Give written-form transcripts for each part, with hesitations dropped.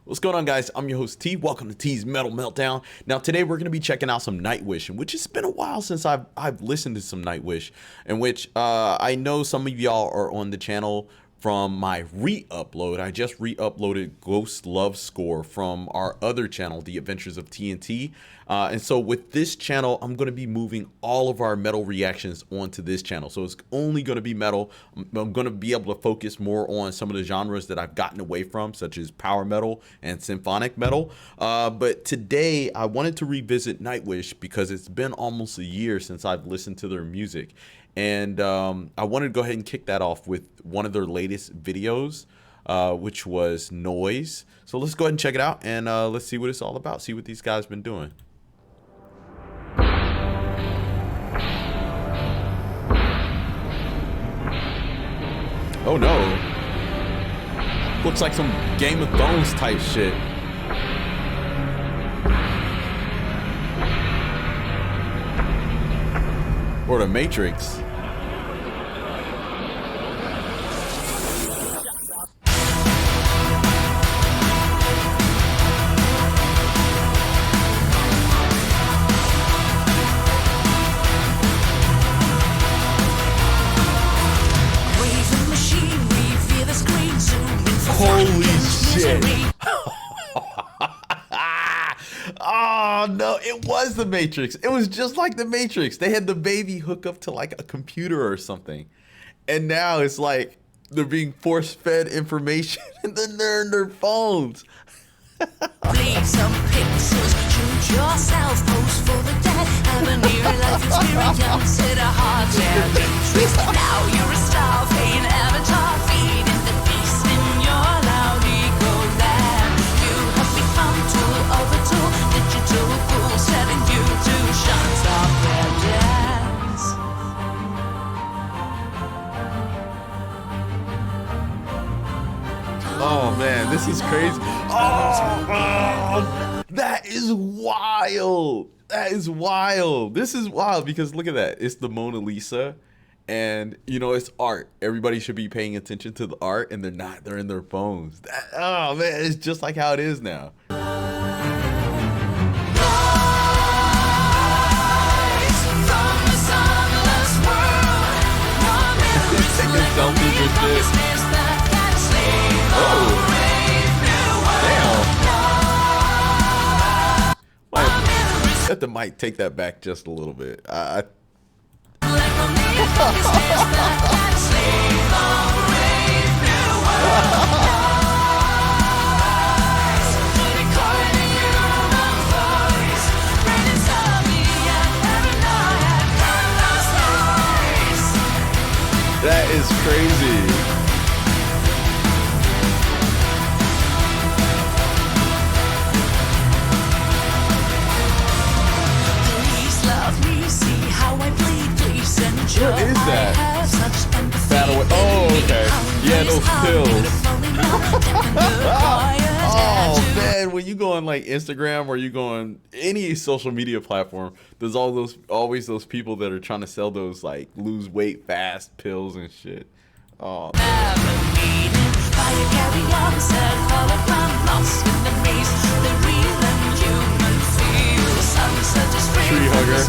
What's going on, guys? I'm your host T. Welcome to T's Metal Meltdown. Now today we're going to be checking out some Nightwish, which it's been a while since I've listened to some Nightwish, in which I know some of y'all are on the channel from my re-upload. I just re-uploaded Ghost Love Score from our other channel, The Adventures of TNT. And so with this channel, I'm going to be moving all of our metal reactions onto this channel. So it's only going to be metal. I'm going to be able to focus more on some of the genres that I've gotten away from, such as power metal and symphonic metal. But today I wanted to revisit Nightwish because it's been almost a year since I've listened to their music. And I wanted to go ahead and kick that off with one of their latest videos, which was Noise. So let's go ahead and check it out, and let's see what it's all about, see what these guys been doing. Oh no. Looks like some Game of Thrones type shit. Or the Matrix. Holy shit. Oh no, it was the Matrix. It was just like the Matrix. They had the baby hook up to like a computer or something. And now it's like they're being force-fed information and then they're in their phones. Leave some pixels, shoot yourself, pose for the dead, have a near-life experience at a hard Matrix. Now you're a star, playing avatar, feeding the beast in your loud ego land. You have become tool over tool, digital fools telling you to shut up and dance. Oh man, this is crazy. Oh, that is wild. That is wild. This is wild because look at that. It's the Mona Lisa, and you know it's art. Everybody should be paying attention to the art, and they're not. They're in their phones. Oh man, it's just like how it is now. Taking selfies with this. Oh, damn. Well, let the mic take that back just a little bit. That is crazy. What is that? Battle with, oh, okay. Yeah, those pills. Oh, man, when you go on like Instagram or you go on any social media platform, there's always those people that are trying to sell those like lose weight fast pills and shit. Oh. Tree hugger.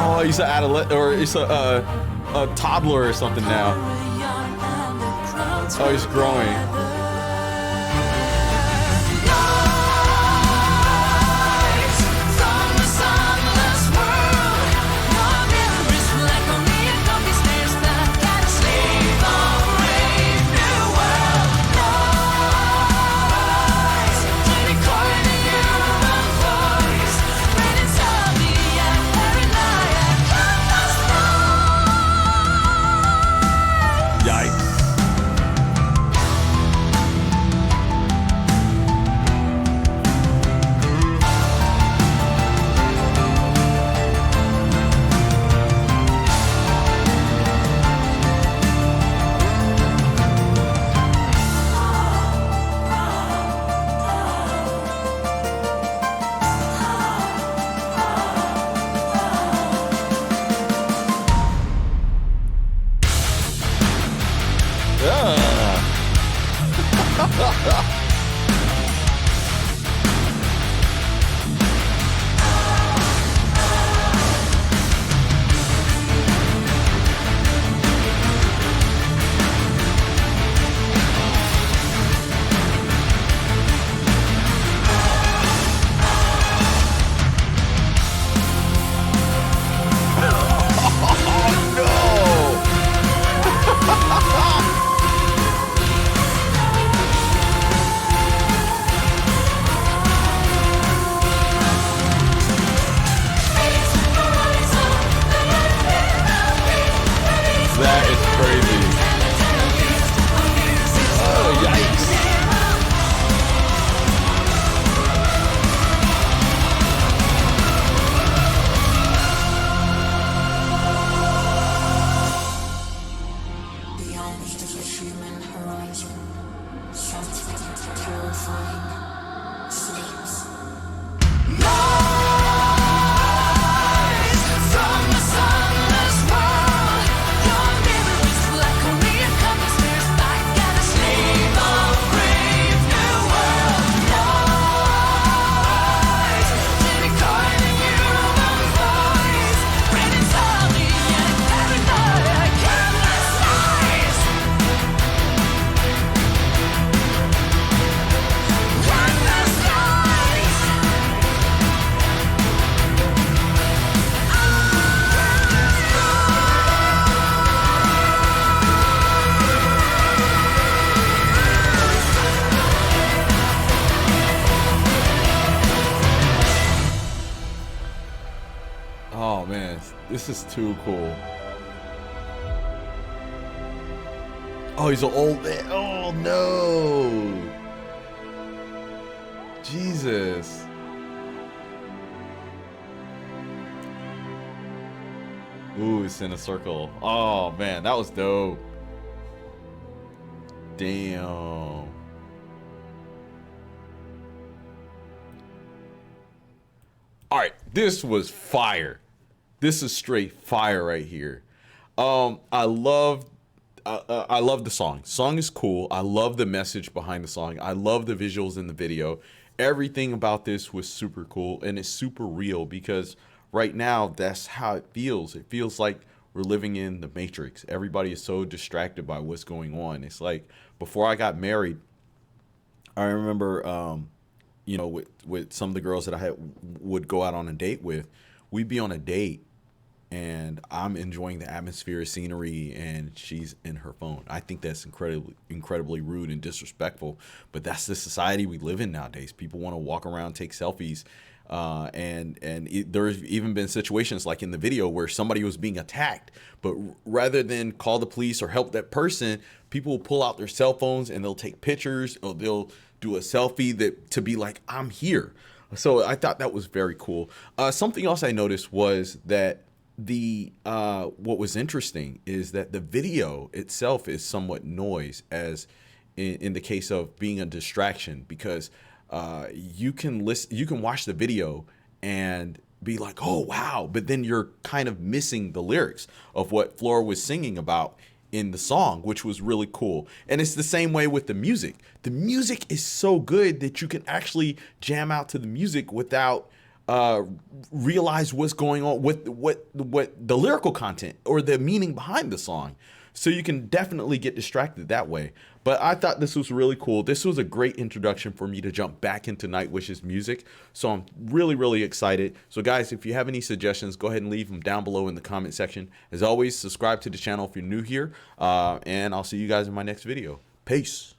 Oh, he's an adolescent, or he's a toddler or something now. Oh, he's growing. This is too cool. Oh, he's an old man. Oh no. Jesus. Ooh, it's in a circle. Oh man, that was dope. Damn. All right, this was fire. This is straight fire right here. I love the song. Song is cool. I love the message behind the song. I love the visuals in the video. Everything about this was super cool, and it's super real because right now that's how it feels. It feels like we're living in the Matrix. Everybody is so distracted by what's going on. It's like before I got married, I remember you know, with some of the girls that I would go out on a date with, we'd be on a date and I'm enjoying the atmosphere, scenery, and she's in her phone. I think that's incredibly rude and disrespectful, but that's the society we live in nowadays. People want to walk around, take selfies, there's even been situations like in the video where somebody was being attacked, but rather than call the police or help that person, people will pull out their cell phones and they'll take pictures or they'll do a selfie to be like, I'm here. So I thought that was very cool. Something else I noticed was that what was interesting is that the video itself is somewhat noise, as in the case of being a distraction, because you can watch the video and be like, oh wow, but then you're kind of missing the lyrics of what Flora was singing about in the song, which was really cool. And it's the same way with the music. The music is so good that you can actually jam out to the music without realize what's going on with what the lyrical content or the meaning behind the song. So you can definitely get distracted that way. But I thought this was really cool. This was a great introduction for me to jump back into Nightwish's music. So I'm really excited. So guys, if you have any suggestions, go ahead and leave them down below in the comment section. As always, subscribe to the channel if you're new here. And I'll see you guys in my next video. Peace.